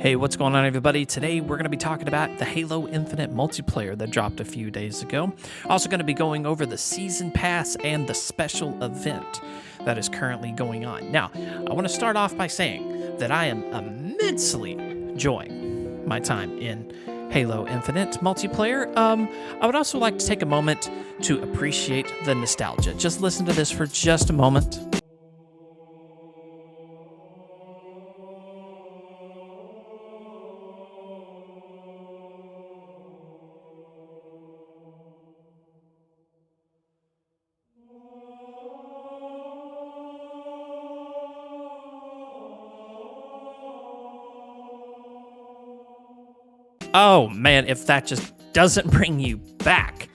Hey, what's going on, everybody? Today we're going to be talking about the Halo Infinite multiplayer that dropped a few days ago. Also going to be going over the Season Pass and the special event that is currently going on. Now, I want to start off by saying that I am immensely enjoying my time in Halo Infinite multiplayer. I would also like to take a moment to appreciate the nostalgia. Just listen to this for just a moment. Oh man, if that just doesn't bring you back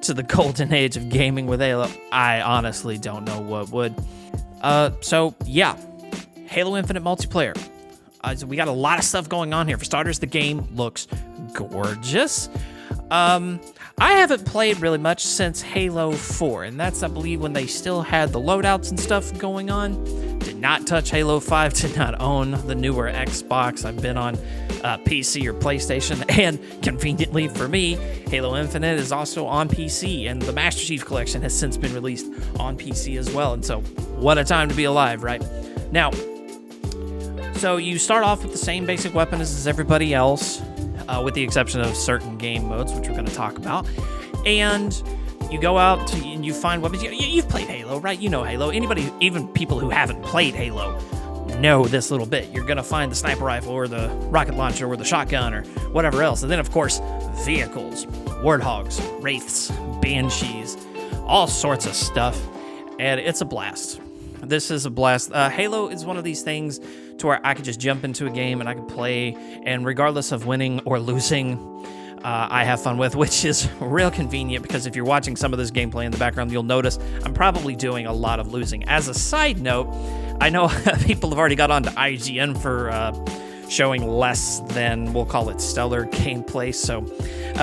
to the golden age of gaming with Halo, I honestly don't know what would. So yeah, Halo Infinite multiplayer. So we got a lot of stuff going on here. For starters, the game looks gorgeous. I haven't played really much since Halo 4, and that's, I believe, when they still had the loadouts and stuff going on. Did not touch Halo 5, did not own the newer Xbox. I've been on PC or PlayStation, and conveniently for me, Halo Infinite is also on PC, and the Master Chief Collection has since been released on PC as well, and so what a time to be alive, right? Now, so you start off with the same basic weapons as everybody else, with the exception of certain game modes, which we're going to talk about, and you go out and you find weapons. You've played Halo, right? You know Halo. Anybody, even people who haven't played Halo, know this little bit. You're going to find the sniper rifle or the rocket launcher or the shotgun or whatever else. And then, of course, vehicles, warthogs, wraiths, banshees, all sorts of stuff. And it's a blast. This is a blast. Halo is one of these things to where I could just jump into a game and I could play, and regardless of winning or losing, I have fun with, which is real convenient because if you're watching some of this gameplay in the background, you'll notice I'm probably doing a lot of losing. As a side note, I know people have already got onto IGN for showing less than, we'll call it, stellar gameplay, so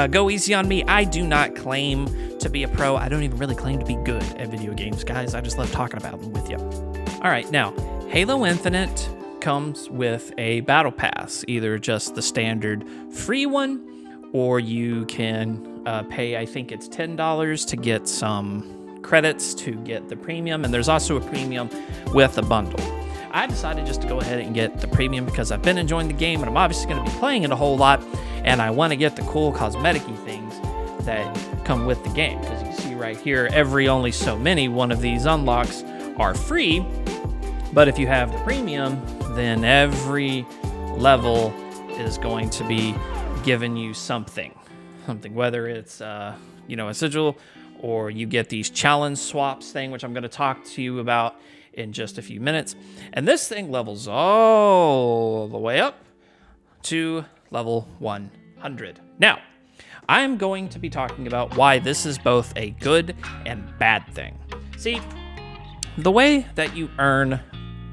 go easy on me. I do not claim to be a pro. I don't even really claim to be good at video games, guys. I just love talking about them with you. All right, now, Halo Infinite comes with a battle pass, either just the standard free one, or you can pay, I think it's $10 to get some credits to get the premium, and there's also a premium with a bundle. I decided just to go ahead and get the premium because I've been enjoying the game, and I'm obviously going to be playing it a whole lot, and I want to get the cool cosmetic-y things that come with the game, because you see right here, every only so many one of these unlocks are free, but if you have the premium, then every level is going to be giving you something, whether it's a sigil, or you get these challenge swaps thing, which I'm going to talk to you about in just a few minutes. And this thing levels all the way up to level 100. Now, I'm going to be talking about why this is both a good and bad thing. See, the way that you earn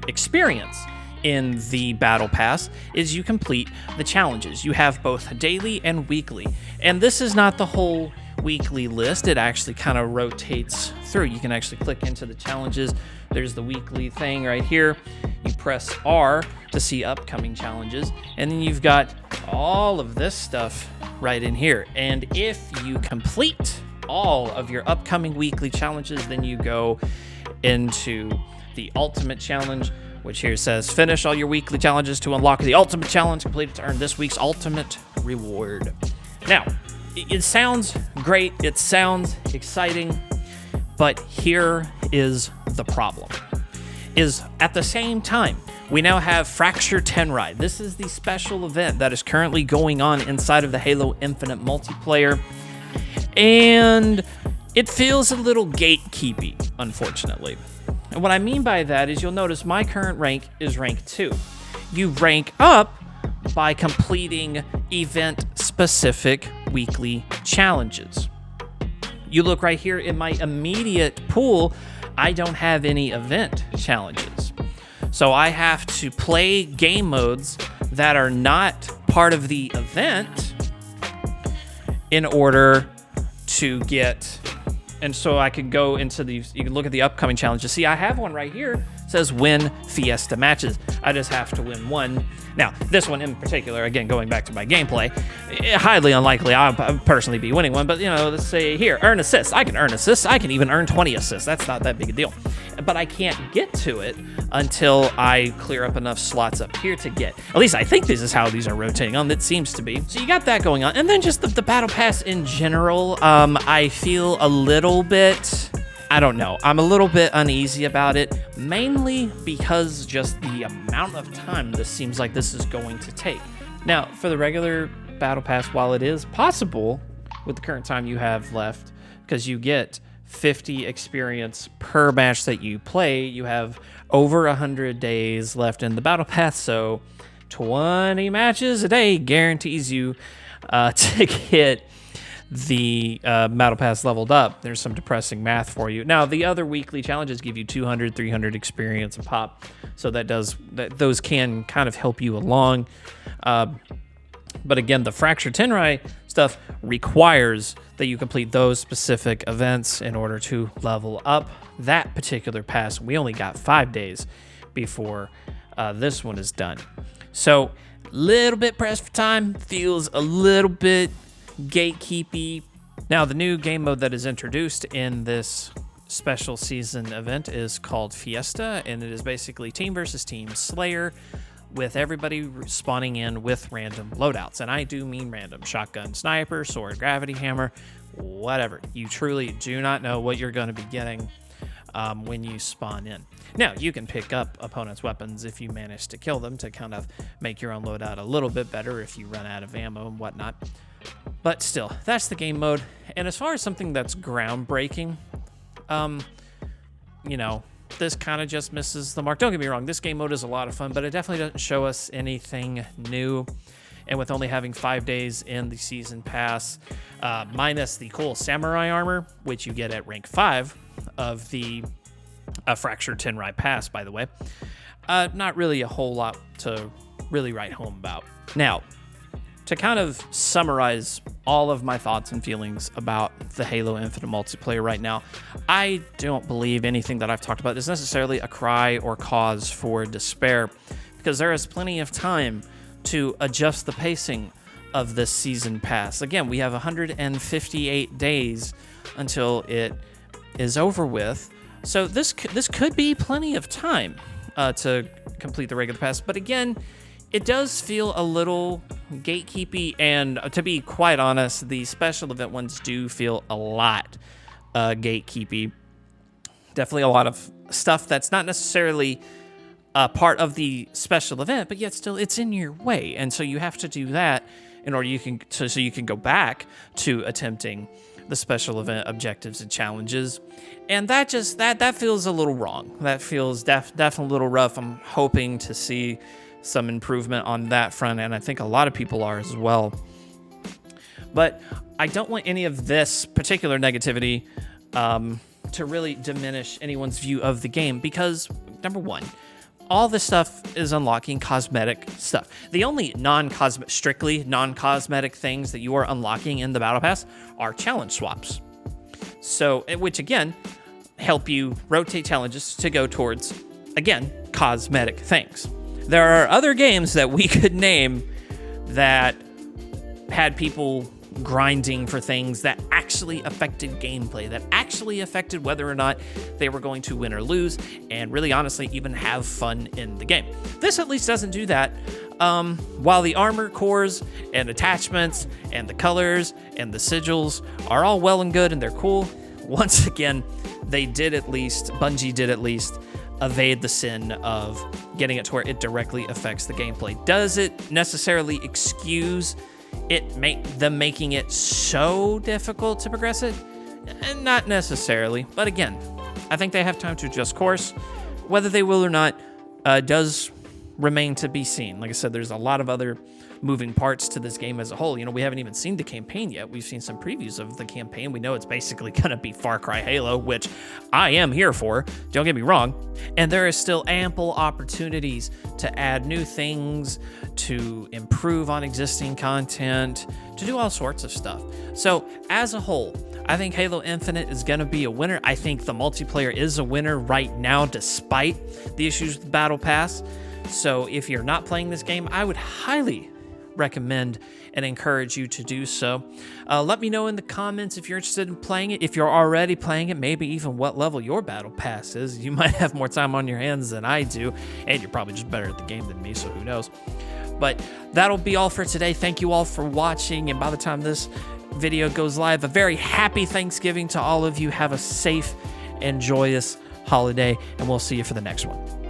experience in the battle pass is you complete the challenges. You have both daily and weekly, and this is not the whole weekly list. It actually kind of rotates through. You can actually click into the challenges. There's the weekly thing right here. You press R to see upcoming challenges, and then you've got all of this stuff right in here. And if you complete all of your upcoming weekly challenges, then you go into the ultimate challenge, which here says finish all your weekly challenges to unlock the ultimate challenge completed to earn this week's ultimate reward. Now, it sounds great, it sounds exciting, but here is the problem. Is at the same time, we now have Fracture Tenride. This is the special event that is currently going on inside of the Halo Infinite multiplayer, and it feels a little gatekeepy, unfortunately. And what I mean by that is you'll notice my current rank is rank 2. You rank up by completing event-specific weekly challenges. You look right here in my immediate pool, I don't have any event challenges. So I have to play game modes that are not part of the event in order to get. And so I could go into these, you can look at the upcoming challenges. See, I have one right here. It says win Fiesta matches. I just have to win one. Now, this one in particular, again, going back to my gameplay, highly unlikely I'll personally be winning one, but, let's say here, earn assists. I can earn assists. I can even earn 20 assists. That's not that big a deal. But I can't get to it until I clear up enough slots up here to get. At least I think this is how these are rotating on. It seems to be. So you got that going on. And then just the Battle Pass in general, I feel a little bit... I don't know. I'm a little bit uneasy about it, mainly because just the amount of time this seems like this is going to take. Now, for the regular Battle Pass, while it is possible with the current time you have left, because you get 50 experience per match that you play, you have over 100 days left in the Battle Pass, so 20 matches a day guarantees you to get the Battle Pass leveled up. There's some depressing math for you. Now, the other weekly challenges give you 200, 300 experience a pop, so those can kind of help you along. But again, the Fracture Tenrai stuff requires that you complete those specific events in order to level up that particular pass. We only got 5 days before this one is done. So, little bit pressed for time, feels a little bit gatekeepy. Now, the new game mode that is introduced in this special season event is called Fiesta, and it is basically team versus team Slayer, with everybody spawning in with random loadouts. And I do mean random. Shotgun, sniper, sword, gravity hammer, whatever. You truly do not know what you're going to be getting when you spawn in. Now, you can pick up opponents' weapons if you manage to kill them to kind of make your own loadout a little bit better if you run out of ammo and whatnot. But still, that's the game mode. And as far as something that's groundbreaking, this kind of just misses the mark. Don't get me wrong, this game mode is a lot of fun, but it definitely doesn't show us anything new. And with only having 5 days in the season pass, minus the cool samurai armor, which you get at rank 5 of the Fractured Tenrai pass, by the way, not really a whole lot to really write home about. Now, to kind of summarize all of my thoughts and feelings about the Halo Infinite multiplayer right now, I don't believe anything that I've talked about is necessarily a cry or cause for despair, because there is plenty of time to adjust the pacing of this season pass. Again, we have 158 days until it is over with, so this could be plenty of time to complete the regular pass. But again, it does feel a little gatekeepy, and to be quite honest, the special event ones do feel a lot gatekeepy. Definitely a lot of stuff that's not necessarily part of the special event, but yet still it's in your way, and so you have to do that in order so you can go back to attempting the special event objectives and challenges. And that feels a little wrong. That feels definitely a little rough. I'm hoping to see some improvement on that front, and I think a lot of people are as well. But I don't want any of this particular negativity to really diminish anyone's view of the game, because number one, all this stuff is unlocking cosmetic stuff. The only strictly non-cosmetic things that you are unlocking in the Battle Pass are challenge swaps. So, which again, help you rotate challenges to go towards, again, cosmetic things. There are other games that we could name that had people grinding for things that actually affected gameplay, that actually affected whether or not they were going to win or lose, and really honestly even have fun in the game. This at least doesn't do that. While the armor cores and attachments and the colors and the sigils are all well and good and they're cool, once again, Bungie did at least evade the sin of getting it to where it directly affects the gameplay. Does it necessarily excuse them making it so difficult to progress it? Not necessarily, but again, I think they have time to adjust course. Whether they will or not does remain to be seen. Like I said, there's a lot of other moving parts to this game as a whole. We haven't even seen the campaign yet. We've seen some previews of the campaign. We know it's basically going to be Far Cry Halo, which I am here for, don't get me wrong. And there is still ample opportunities to add new things, to improve on existing content, to do all sorts of stuff. So as a whole, I think Halo Infinite is going to be a winner. I think the multiplayer is a winner right now, despite the issues with the Battle Pass. So if you're not playing this game, I would highly recommend and encourage you to do so. Let me know in the comments if you're interested in playing it. If you're already playing it, maybe even what level your Battle Pass is. You might have more time on your hands than I do, and you're probably just better at the game than me, so who knows. But that'll be all for today. Thank you all for watching, and by the time this video goes live, a very happy Thanksgiving to all of you. Have a safe and joyous holiday, and we'll see you for the next one.